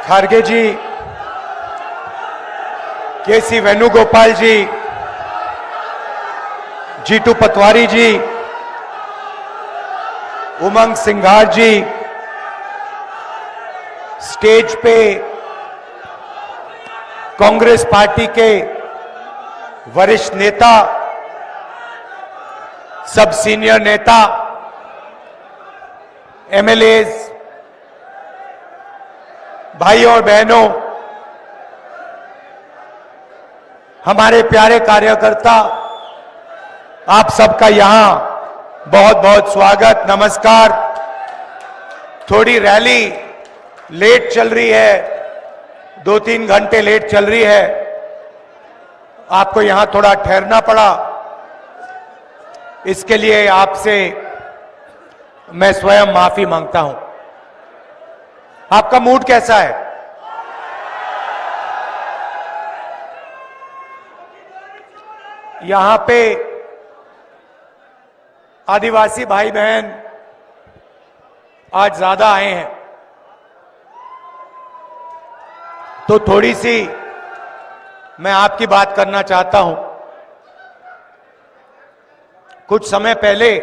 खारगे जी, केसी वेणुगोपाल जी, जीतू पटवारी जी, उमंग सिंघार जी, stage पे Congress party के वरिष्ठ नेता, सब सीनियर नेता, एमएलएज, भाइयों और बहनों, हमारे प्यारे कार्यकर्ता, आप सबका यहां बहुत बहुत स्वागत, नमस्कार। थोड़ी रैली लेट चल रही है, 2-3 घंटे लेट चल रही है, आपको यहां थोड़ा ठहरना पड़ा। इसके लिए आपसे मैं स्वयं माफी मांगता हूं। आपका मूड कैसा है? यहां पे आदिवासी भाई बहन आज ज्यादा आए हैं, तो थोड़ी सी मैं आपकी बात करना चाहता हूं। कुछ समय पहले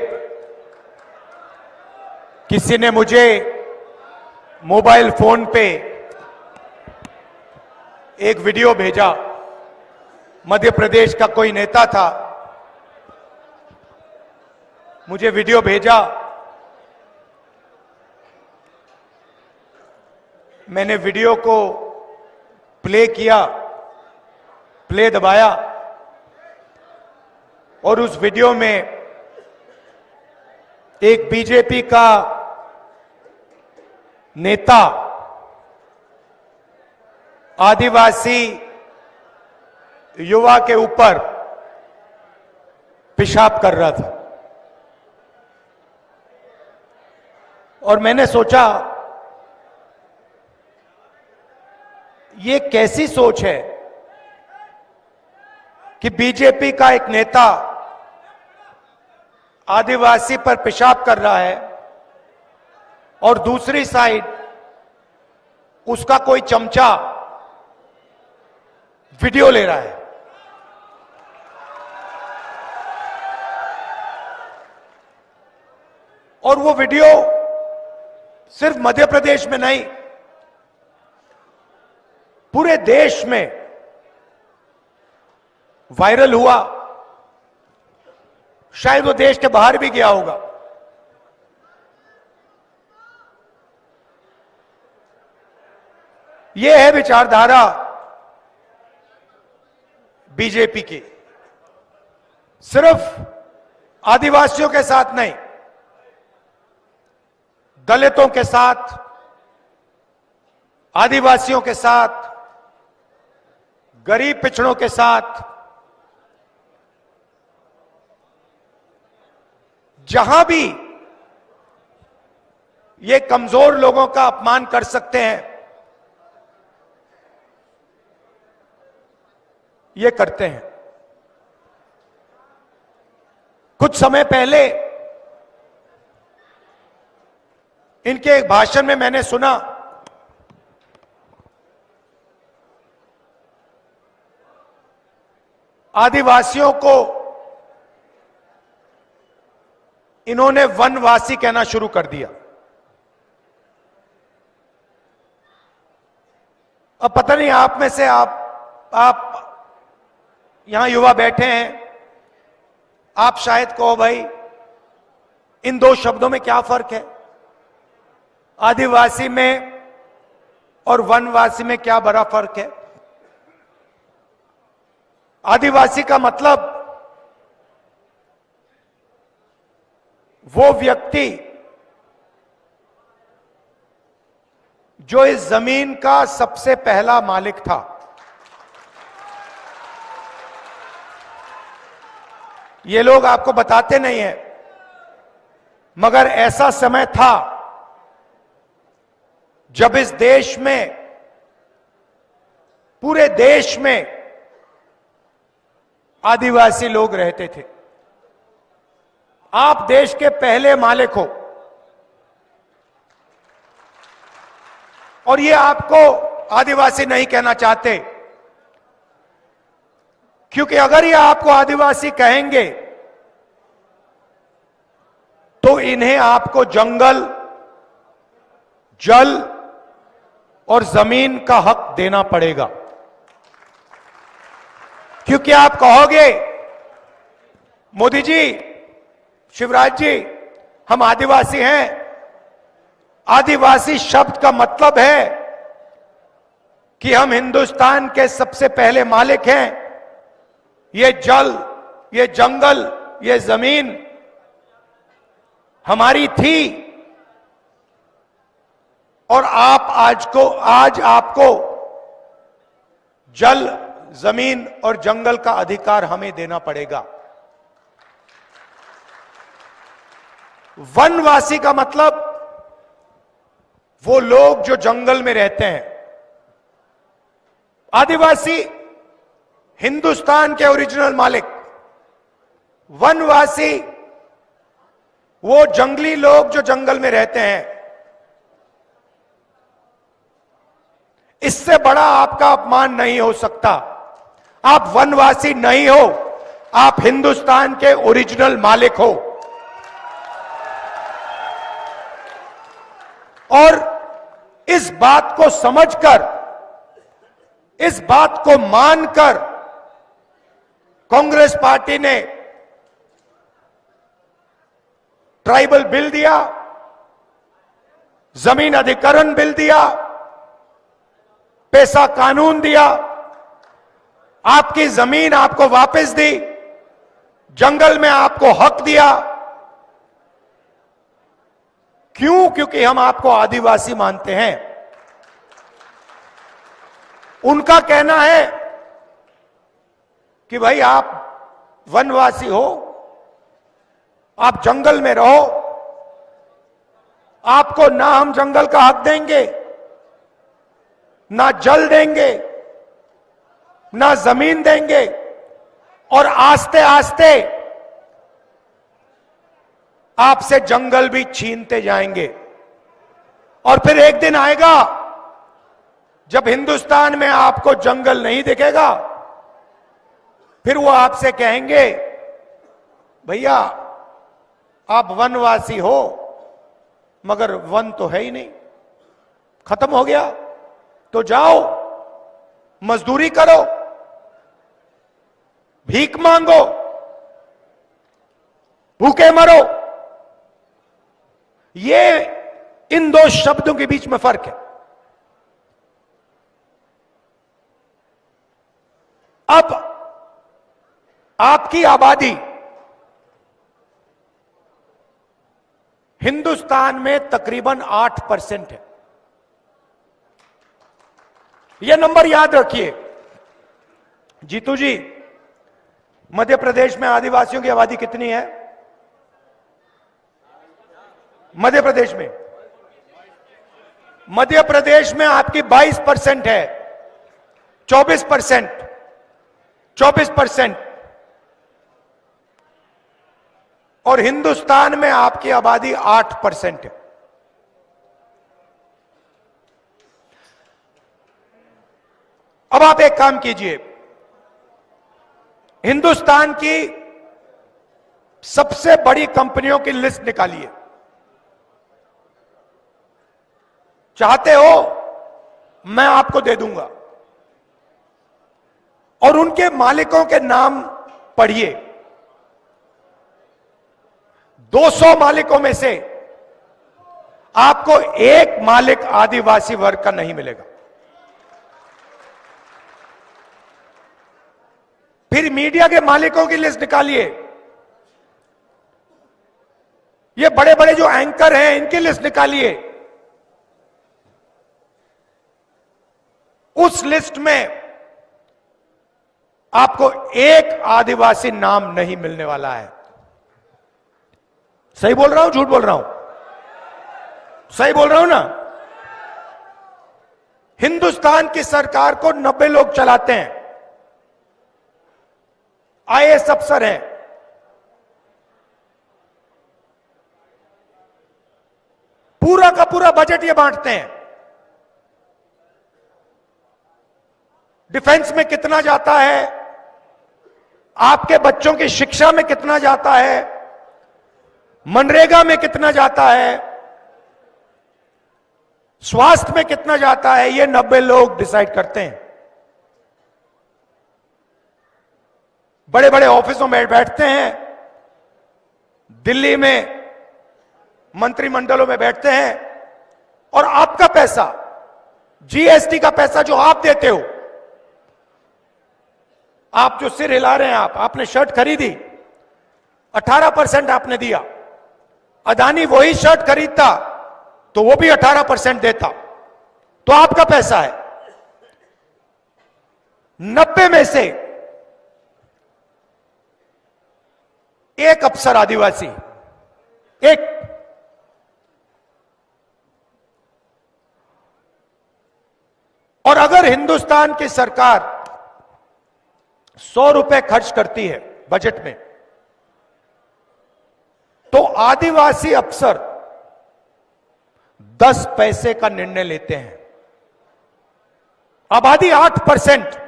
किसी ने मुझे मोबाइल फोन पे एक वीडियो भेजा। मध्य प्रदेश का कोई नेता था, मुझे वीडियो भेजा। मैंने वीडियो को प्ले किया, प्ले दबाया, और उस वीडियो में एक बीजेपी का नेता आदिवासी युवा के ऊपर पेशाब कर रहा था। और मैंने सोचा, ये कैसी सोच है कि बीजेपी का एक नेता आदिवासी पर पेशाब कर रहा है और दूसरी साइड उसका कोई चमचा वीडियो ले रहा है। और वो वीडियो सिर्फ मध्य प्रदेश में नहीं, पूरे देश में वायरल हुआ। शायद वो देश के बाहर भी गया होगा। ये है विचारधारा बीजेपी की। सिर्फ आदिवासियों के साथ नहीं, दलितों के साथ, आदिवासियों के साथ, गरीब पिछड़ों के साथ, जहां भी ये कमजोर लोगों का अपमान कर सकते हैं, ये करते हैं। कुछ समय पहले इनके एक भाषण में मैंने सुना, आदिवासियों को इन्होंने वनवासी कहना शुरू कर दिया। अब पता नहीं आप में से आप यहां युवा बैठे हैं, आप शायद कहो भाई इन दो शब्दों में क्या फर्क है, आदिवासी में और वनवासी में क्या बड़ा फर्क है। आदिवासी का मतलब वो व्यक्ति जो इस जमीन का सबसे पहला मालिक था। ये लोग आपको बताते नहीं हैं, मगर ऐसा समय था जब इस देश में, पूरे देश में आदिवासी लोग रहते थे। आप देश के पहले मालिक हो, और ये आपको आदिवासी नहीं कहना चाहते, क्योंकि अगर ये आपको आदिवासी कहेंगे तो इन्हें आपको जंगल, जल और जमीन का हक देना पड़ेगा। क्योंकि आप कहोगे मोदी जी, शिवराज जी, हम आदिवासी हैं। आदिवासी शब्द का मतलब है कि हम हिंदुस्तान के सबसे पहले मालिक हैं। ये जल, ये जंगल, ये जमीन हमारी थी और आज आपको जल, जमीन और जंगल का अधिकार हमें देना पड़ेगा। वनवासी का मतलब वो लोग जो जंगल में रहते हैं। आदिवासी हिंदुस्तान के ओरिजिनल मालिक, वनवासी वो जंगली लोग जो जंगल में रहते हैं। इससे बड़ा आपका अपमान नहीं हो सकता। आप वनवासी नहीं हो, आप हिंदुस्तान के ओरिजिनल मालिक हो। और इस बात को समझकर, इस बात को मानकर कांग्रेस पार्टी ने ट्राइबल बिल दिया, जमीन अधिकरण बिल दिया, पैसा कानून दिया, आपकी जमीन आपको वापस दी, जंगल में आपको हक दिया। क्यों? क्योंकि हम आपको आदिवासी मानते हैं। उनका कहना है कि भाई आप वनवासी हो, आप जंगल में रहो, आपको ना हम जंगल का हक देंगे, ना जल देंगे, ना जमीन देंगे, और आस्ते आस्ते आपसे जंगल भी छीनते जाएंगे। और फिर एक दिन आएगा जब हिंदुस्तान में आपको जंगल नहीं दिखेगा, फिर वो आपसे कहेंगे भैया आप वनवासी हो मगर वन तो है ही नहीं, खत्म हो गया, तो जाओ मजदूरी करो, भीख मांगो, भूखे मरो। ये इन दो शब्दों के बीच में फर्क है। अब आपकी आबादी हिंदुस्तान में तकरीबन 8% है। यह नंबर याद रखिए। जीतू जी, मध्य प्रदेश में आदिवासियों की आबादी कितनी है? मध्य प्रदेश में आपकी 22% है, 24%, और हिंदुस्तान में आपकी आबादी 8% है। अब आप एक काम कीजिए, हिंदुस्तान की सबसे बड़ी कंपनियों की लिस्ट निकालिए। चाहते हो मैं आपको दे दूंगा, और उनके मालिकों के नाम पढ़िए। 200 मालिकों में से आपको एक मालिक आदिवासी वर्ग का नहीं मिलेगा। फिर मीडिया के मालिकों की लिस्ट निकालिए। ये बड़े बड़े जो एंकर हैं इनकी लिस्ट निकालिए। उस लिस्ट में आपको एक आदिवासी नाम नहीं मिलने वाला है। सही बोल रहा हूं, झूठ बोल रहा हूं? सही बोल रहा हूं ना? हिंदुस्तान की सरकार को 90 लोग चलाते हैं, आईएएस अफसर हैं, पूरा का पूरा बजट ये बांटते हैं। डिफेंस में कितना जाता है, आपके बच्चों की शिक्षा में कितना जाता है, मनरेगा में कितना जाता है, स्वास्थ्य में कितना जाता है, ये 90 लोग डिसाइड करते हैं। बड़े बड़े ऑफिसों में बैठते हैं, दिल्ली में मंत्रिमंडलों में बैठते हैं, और आपका पैसा, जीएसटी का पैसा जो आप देते हो, आप जो सिर हिला रहे हैं, आपने शर्ट खरीदी, 18% आपने दिया। अदानी वही शर्ट खरीदता तो वो भी 18% देता, तो आपका पैसा है। 90 में से एक अफसर आदिवासी, एक, और अगर हिंदुस्तान की सरकार 100 रुपए खर्च करती है बजट में, तो आदिवासी अफसर 10 पैसे का निर्णय लेते हैं। आबादी 8%,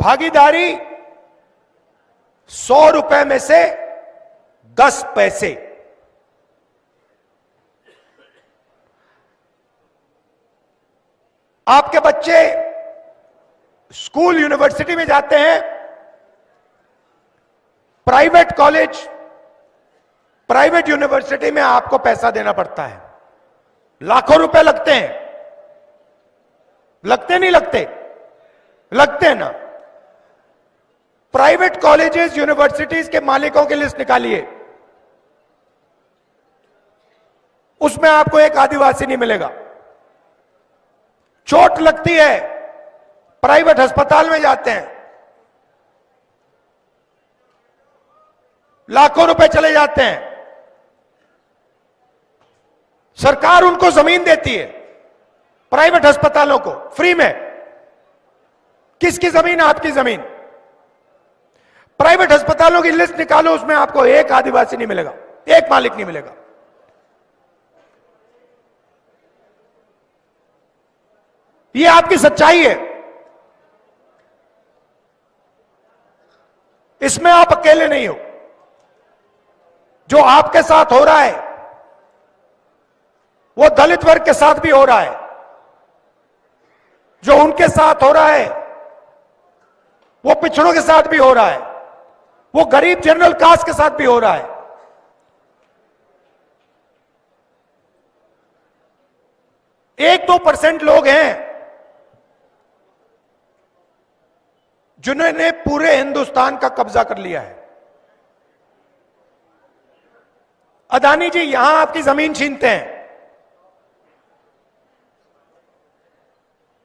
भागीदारी 100 रुपए में से 10 पैसे। आपके बच्चे स्कूल यूनिवर्सिटी में जाते हैं, प्राइवेट कॉलेज, प्राइवेट यूनिवर्सिटी में आपको पैसा देना पड़ता है, लाखों रुपए लगते हैं। लगते नहीं लगते? लगते हैं ना। प्राइवेट कॉलेजेस यूनिवर्सिटीज के मालिकों की लिस्ट निकालिए, उसमें आपको एक आदिवासी नहीं मिलेगा। चोट लगती है, प्राइवेट अस्पताल में जाते हैं, लाखों रुपए चले जाते हैं, सरकार उनको जमीन देती है, प्राइवेट अस्पतालों को फ्री में। किसकी जमीन? आपकी जमीन। प्राइवेट अस्पतालों की लिस्ट निकालो, उसमें आपको एक आदिवासी नहीं मिलेगा, एक मालिक नहीं मिलेगा। ये आपकी सच्चाई है, इसमें आप अकेले नहीं हो। जो आपके साथ हो रहा है वो दलित वर्ग के साथ भी हो रहा है, जो उनके साथ हो रहा है वो पिछड़ों के साथ भी हो रहा है, वो गरीब जनरल कास्ट के साथ भी हो रहा है। एक 2% लोग हैं जिन्होंने पूरे हिंदुस्तान का कब्जा कर लिया है। अदानी जी यहां आपकी जमीन छीनते हैं,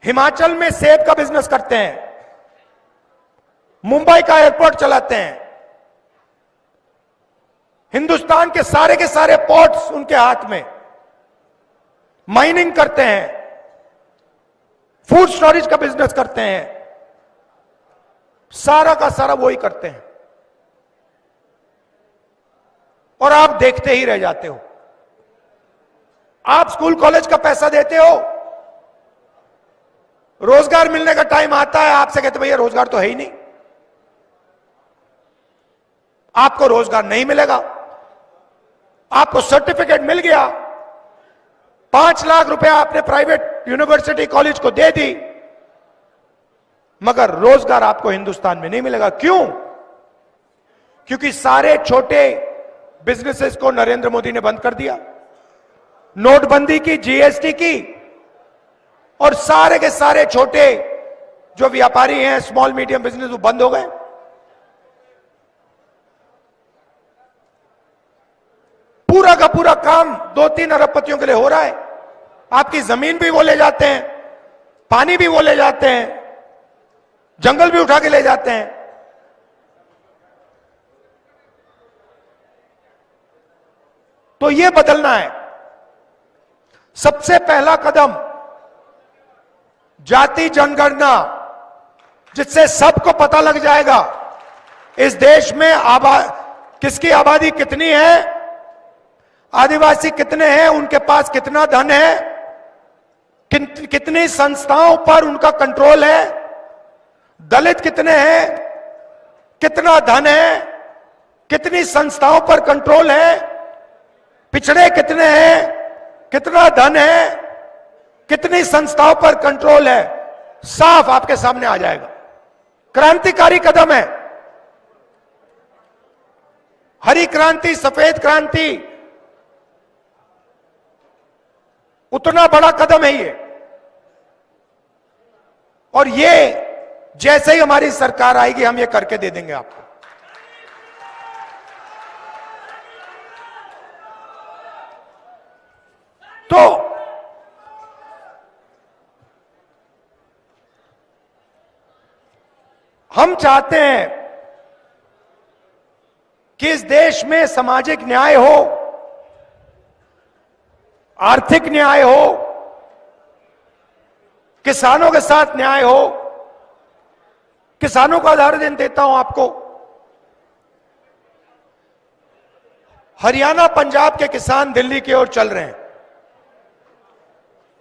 हिमाचल में सेब का बिजनेस करते हैं, मुंबई का एयरपोर्ट चलाते हैं, हिंदुस्तान के सारे पोर्ट्स उनके हाथ में, माइनिंग करते हैं, फूड स्टोरेज का बिजनेस करते हैं, सारा का सारा वही करते हैं, और आप देखते ही रह जाते हो। आप स्कूल कॉलेज का पैसा देते हो, रोजगार मिलने का टाइम आता है, आपसे कहते भैया रोजगार तो है ही नहीं, आपको रोजगार नहीं मिलेगा। आपको सर्टिफिकेट मिल गया, 5 लाख रुपया आपने प्राइवेट यूनिवर्सिटी कॉलेज को दे दी, मगर रोजगार आपको हिंदुस्तान में नहीं मिलेगा। क्यों? क्योंकि सारे छोटे बिजनेसेस को नरेंद्र मोदी ने बंद कर दिया, नोटबंदी की, जीएसटी की, और सारे के सारे छोटे जो व्यापारी हैं, स्मॉल मीडियम बिजनेस, वो बंद हो गए। पूरा का पूरा काम 2-3 अरबपतियों के लिए हो रहा है। आपकी जमीन भी वो ले जाते हैं, पानी भी वो ले जाते हैं, जंगल भी उठा के ले जाते हैं। तो ये बदलना है। सबसे पहला कदम जाति जनगणना, जिससे सबको पता लग जाएगा इस देश में किसकी आबादी कितनी है, आदिवासी कितने हैं, उनके पास कितना धन है, कितनी संस्थाओं पर उनका कंट्रोल है, दलित कितने हैं, कितना धन है, कितनी संस्थाओं पर कंट्रोल है, पिछड़े कितने हैं, कितना धन है, कितनी संस्थाओं पर कंट्रोल है, साफ आपके सामने आ जाएगा। क्रांतिकारी कदम है, हरी क्रांति, सफेद क्रांति, उतना बड़ा कदम है ये। और ये जैसे ही हमारी सरकार आएगी हम ये करके दे देंगे आपको। तो हम चाहते हैं कि इस देश में सामाजिक न्याय हो, आर्थिक न्याय हो, किसानों के साथ न्याय हो। किसानों का उदाहरण देता हूं आपको। हरियाणा पंजाब के किसान दिल्ली की ओर चल रहे हैं।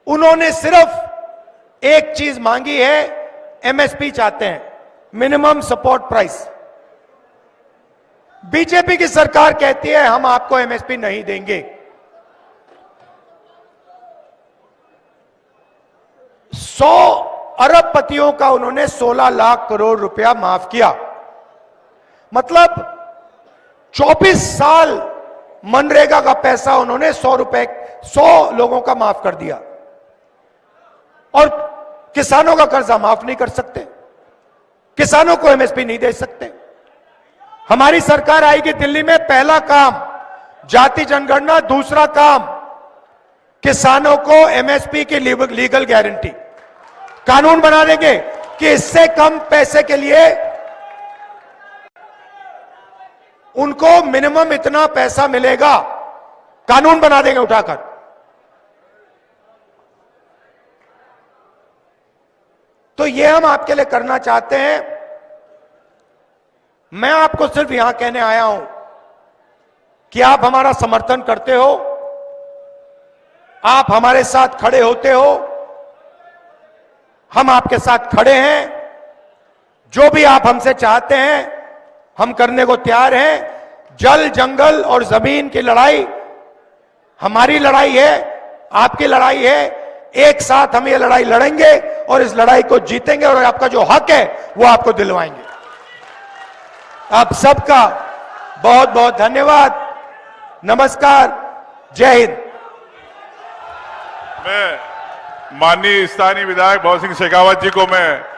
उन्होंने सिर्फ एक चीज मांगी है, एमएसपी चाहते हैं, मिनिमम सपोर्ट प्राइस। बीजेपी की सरकार कहती है हम आपको एमएसपी नहीं देंगे। 100 अरबपतियों का उन्होंने 16 लाख करोड़ रुपया माफ किया। मतलब 24 साल मनरेगा का पैसा उन्होंने 100 लोगों का माफ कर दिया। और किसानों का कर्जा माफ नहीं कर सकते, किसानों को एमएसपी नहीं दे सकते। हमारी सरकार आएगी दिल्ली में, पहला काम जाति जनगणना, दूसरा काम किसानों को एमएसपी की लीगल गारंटी, कानून बना देंगे कि इससे कम पैसे के लिए उनको मिनिमम इतना पैसा मिलेगा, कानून बना देंगे उठाकर। तो ये हम आपके लिए करना चाहते हैं। मैं आपको सिर्फ यहां कहने आया हूं कि आप हमारा समर्थन करते हो, आप हमारे साथ खड़े होते हो, हम आपके साथ खड़े हैं। जो भी आप हमसे चाहते हैं हम करने को तैयार हैं। जल, जंगल और जमीन की लड़ाई हमारी लड़ाई है, आपकी लड़ाई है। एक साथ हम ये लड़ाई लड़ेंगे और इस लड़ाई को जीतेंगे और आपका जो हक है वो आपको दिलवाएंगे। आप सबका बहुत बहुत धन्यवाद। नमस्कार, जय हिंद। मैं माननीय स्थानीय विधायक भवन सिंह शेखावत जी को मैं